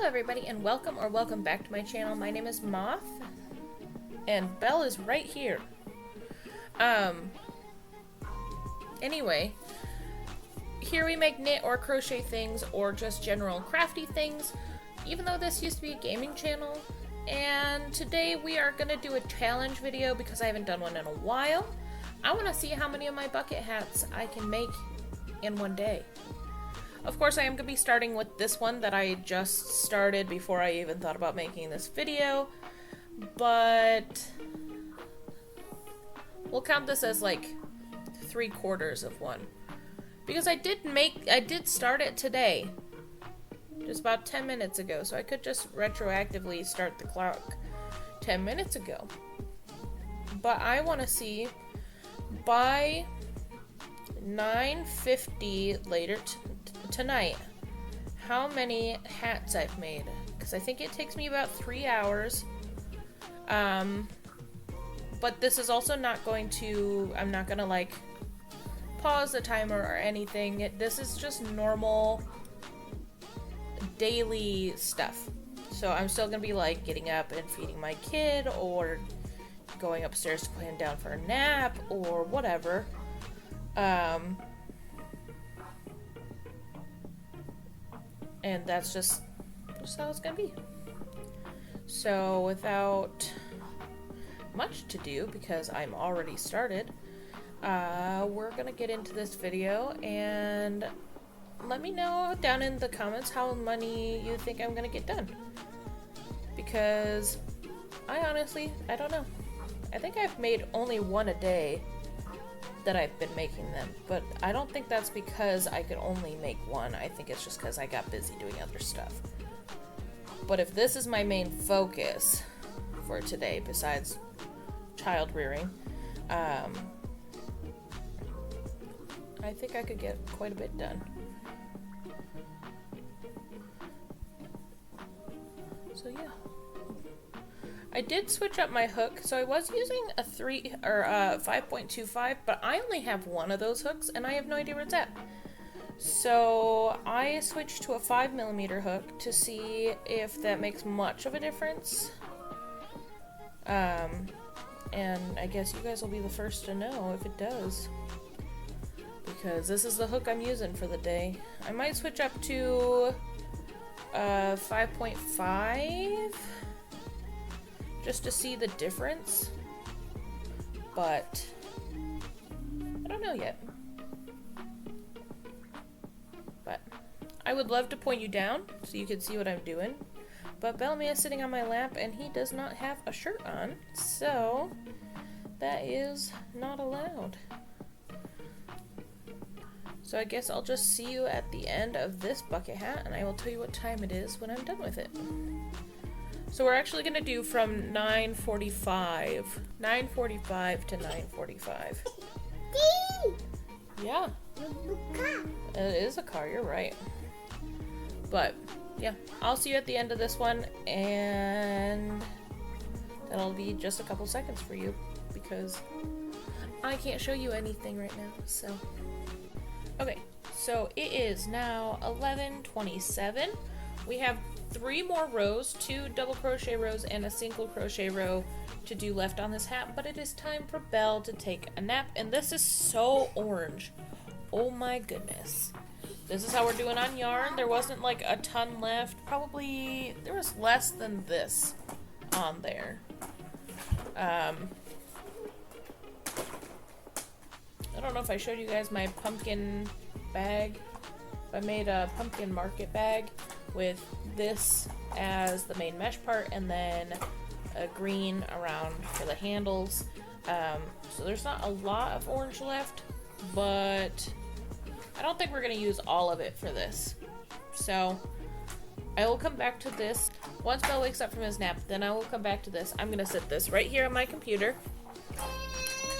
Hello everybody and welcome back to my channel. My name is Moth and Belle is right here. Anyway, here we make knit or crochet things or just general crafty things, even though this used to be a gaming channel. And today we are gonna do a challenge video because I haven't done one in a while. I want to see how many of my bucket hats I can make in one day. Of course, I am going to be starting with this one that I just started before I even thought about making this video, but we'll count this as like 3/4 of one, because I did start it today, just about 10 minutes ago, so I could just retroactively start the clock 10 minutes ago. But I want to see by 9:50 later tonight how many hats I've made, because I think it takes me about 3 hours. But this is also not going to, I'm not gonna like pause the timer or anything. This is just normal daily stuff. So I'm still gonna be like getting up and feeding my kid, or going upstairs to put him down for a nap, or whatever. And that's just how it's gonna be. So without much to do, because I'm already started, we're gonna get into this video, and let me know down in the comments how many you think I'm gonna get done, because I don't know. I think I've made only one a day that I've been making them, but I don't think that's because I could only make one. I think it's just because I got busy doing other stuff. But if this is my main focus for today, besides child rearing, I think I could get quite a bit done. So yeah. I did switch up my hook, so I was using a 5.25, but I only have one of those hooks, and I have no idea where it's at. So I switched to a 5mm hook to see if that makes much of a difference. And I guess you guys will be the first to know if it does, because this is the hook I'm using for the day. I might switch up to 5.5. just to see the difference, but I don't know yet. But I would love to point you down so you can see what I'm doing, but Bellamy is sitting on my lap and he does not have a shirt on, so that is not allowed. So I guess I'll just see you at the end of this bucket hat, and I will tell you what time it is when I'm done with it. So we're actually going to do from 9:45 to 9:45. Yeah. It is a car, you're right. But, yeah, I'll see you at the end of this one, and that'll be just a couple seconds for you, because I can't show you anything right now, so. Okay, so it is now 11:27. We have 3 more rows, 2 double crochet rows and a single crochet row to do left on this hat, but it is time for Belle to take a nap, and this is so orange. Oh my goodness. This is how we're doing on yarn. There wasn't like a ton left. Probably there was less than this on there. I don't know if I showed you guys my pumpkin bag. I made a pumpkin market bag with this as the main mesh part, and then a green around for the handles. So there's not a lot of orange left, but I don't think we're going to use all of it for this. So I will come back to this once Belle wakes up from his nap. Then I will come back to this. I'm going to set this right here on my computer,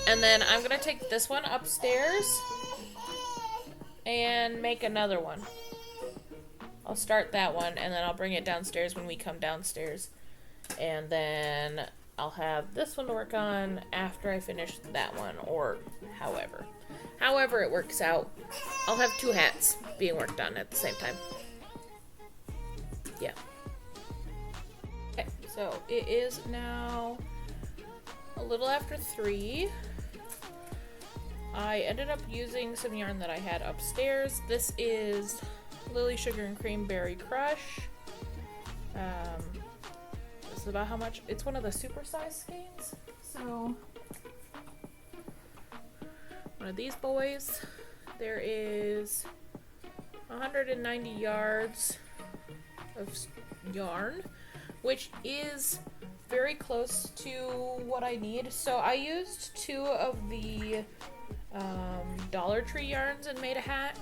and then I'm going to take this one upstairs and make another one. I'll start that one, and then I'll bring it downstairs when we come downstairs. And then I'll have this one to work on after I finish that one, or however. However it works out. I'll have 2 hats being worked on at the same time. Yeah. So it is now a little after 3. I ended up using some yarn that I had upstairs. This is Lily Sugar and Cream Berry Crush. This is about how much, it's one of the supersize skeins. So one of these boys, there is 190 yards of yarn, which is very close to what I need. So I used 2 of the Dollar Tree yarns and made a hat.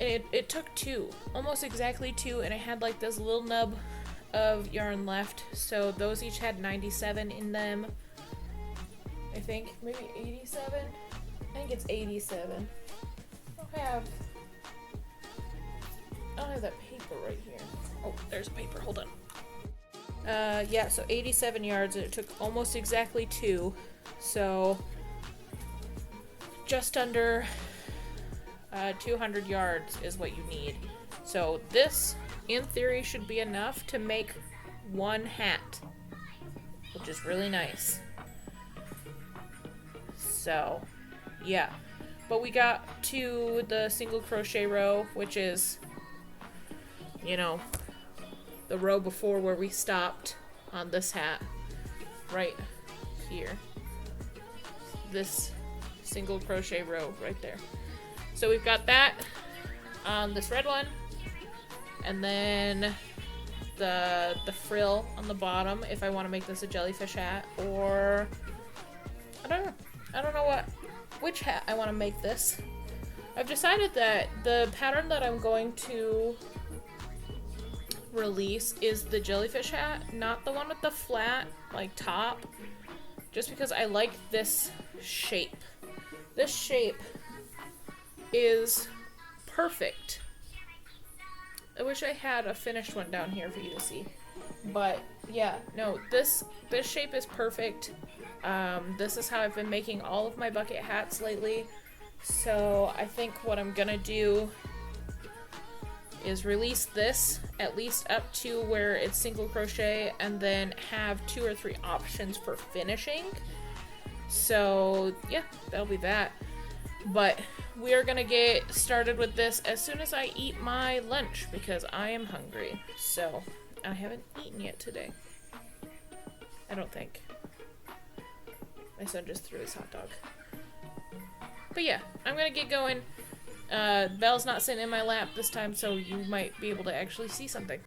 And it took 2, almost exactly 2, and I had like this little nub of yarn left. So those each had 97 in them. I think maybe 87. I think it's 87. I don't have that paper right here. Oh, there's a paper. Hold on. Yeah, so 87 yards, and it took almost exactly 2. So just under 200 yards is what you need. So this, in theory, should be enough to make 1 hat, which is really nice. So, yeah. But we got to the single crochet row, which is, you know, the row before where we stopped on this hat, right here. This single crochet row right there. So we've got that on this red one, and then the frill on the bottom if I want to make this a jellyfish hat, or I don't know which hat I want to make this. I've decided that the pattern that I'm going to release is the jellyfish hat, not the one with the flat like top, just because I like this shape. This shape is perfect. I wish I had a finished one down here for you to see, but yeah, no, this shape is perfect. This is how I've been making all of my bucket hats lately. So I think what I'm gonna do is release this at least up to where it's single crochet, and then have 2 or 3 options for finishing. So yeah, that'll be that. But we are gonna get started with this as soon as I eat my lunch, because I am hungry. So I haven't eaten yet today, I don't think. My son just threw his hot dog. But yeah, I'm gonna get going. Belle's not sitting in my lap this time, so you might be able to actually see something.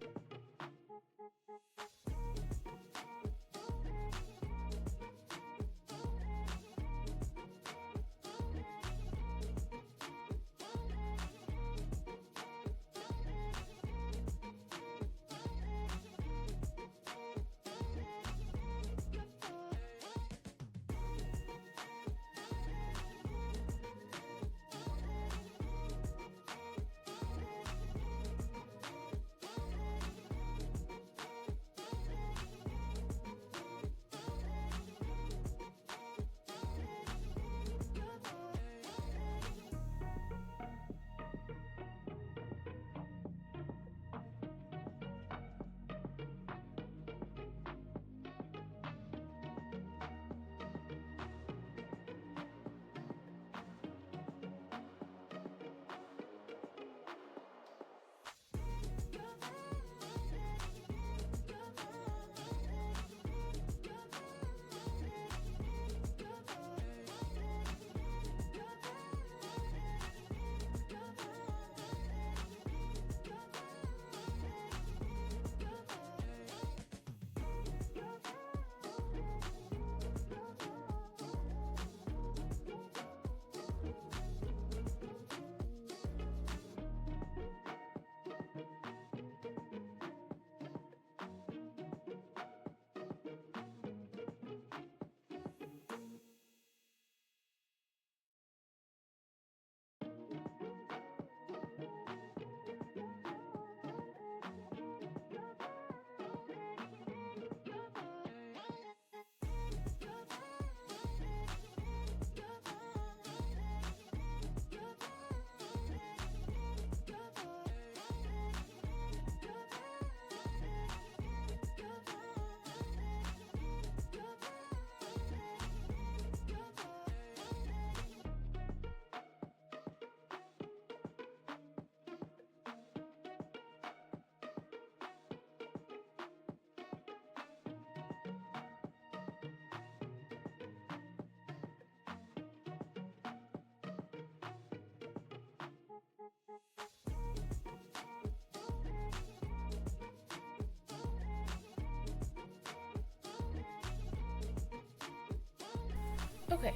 Okay,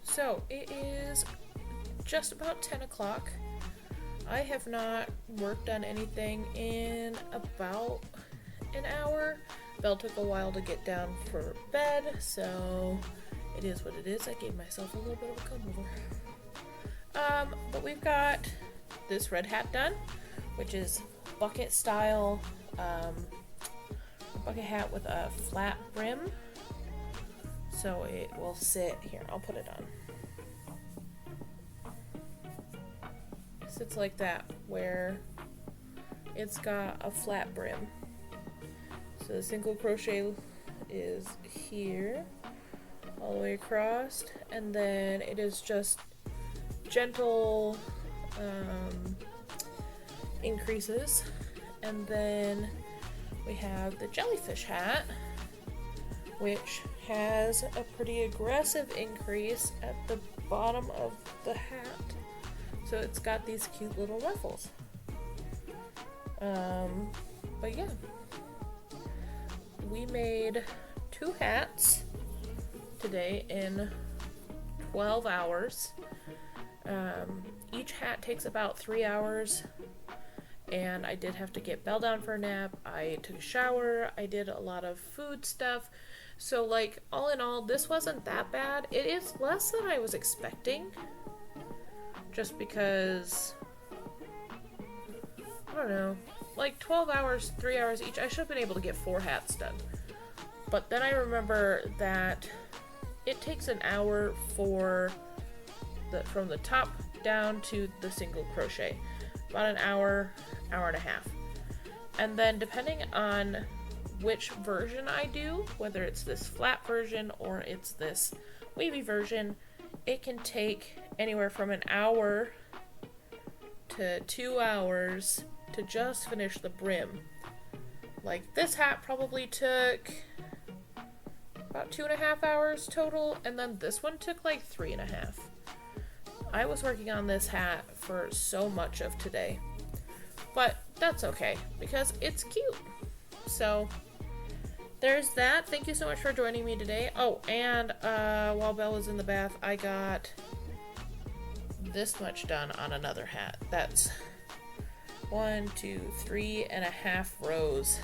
so it is just about 10 o'clock. I have not worked on anything in about an hour. Belle took a while to get down for bed, so it is what it is. I gave myself a little bit of a comb over. But we've got this red hat done, which is bucket style, a bucket hat with a flat brim. So it will sit here. I'll put it on. Sits like that, where it's got a flat brim. So the single crochet is here, all the way across, and then it is just gentle increases. And then we have the jellyfish hat, which has a pretty aggressive increase at the bottom of the hat. So it's got these cute little ruffles. But yeah. We made 2 hats today in 12 hours. Each hat takes about 3 hours. And I did have to get Belle down for a nap. I took a shower. I did a lot of food stuff. So like all in all, this wasn't that bad. It is less than I was expecting. Just because, I don't know, like 12 hours, 3 hours each, I should have been able to get 4 hats done. But then I remember that it takes an hour for from the top down to the single crochet. About an hour, hour and a half. And then depending on which version I do, whether it's this flat version or it's this wavy version, it can take anywhere from an hour to 2 hours to just finish the brim. Like this hat probably took about 2.5 hours total, and then this one took like 3.5. I was working on this hat for so much of today, but that's okay because it's cute. So there's that. Thank you so much for joining me today. Oh, and while Belle was in the bath, I got this much done on another hat. That's 1, 2, 3.5 rows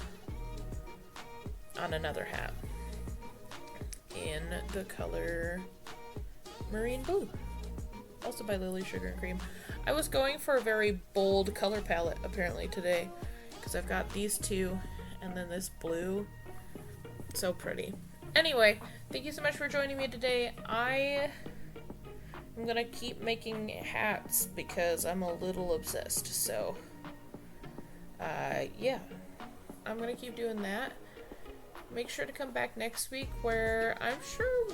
on another hat in the color Marine Blue, also by Lily Sugar and Cream. I was going for a very bold color palette apparently today because I've got these two and then this blue. So pretty. Anyway, thank you so much for joining me today. I'm gonna keep making hats because I'm a little obsessed. So, yeah, I'm gonna keep doing that. Make sure to come back next week where I'm sure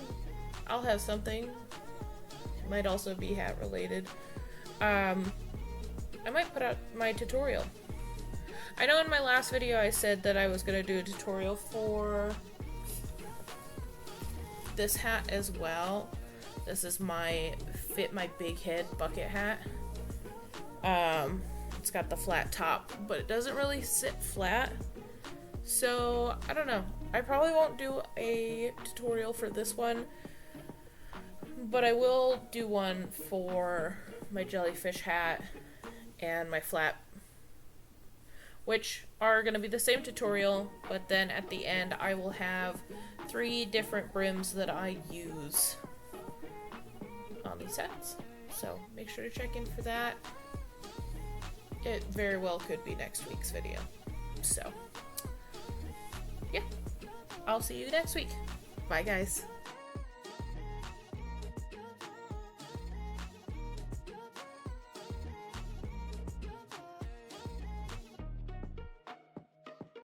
I'll have something. It might also be hat related. I might put out my tutorial. I know in my last video I said that I was gonna do a tutorial for this hat as well. This is my Fit My Big Head bucket hat. It's got the flat top, but it doesn't really sit flat. So, I don't know. I probably won't do a tutorial for this one, but I will do one for my jellyfish hat and my flat, which are going to be the same tutorial, but then at the end I will have 3 different brims that I use on these hats. So make sure to check in for that. It very well could be next week's video. So, yeah. I'll see you next week. Bye, guys.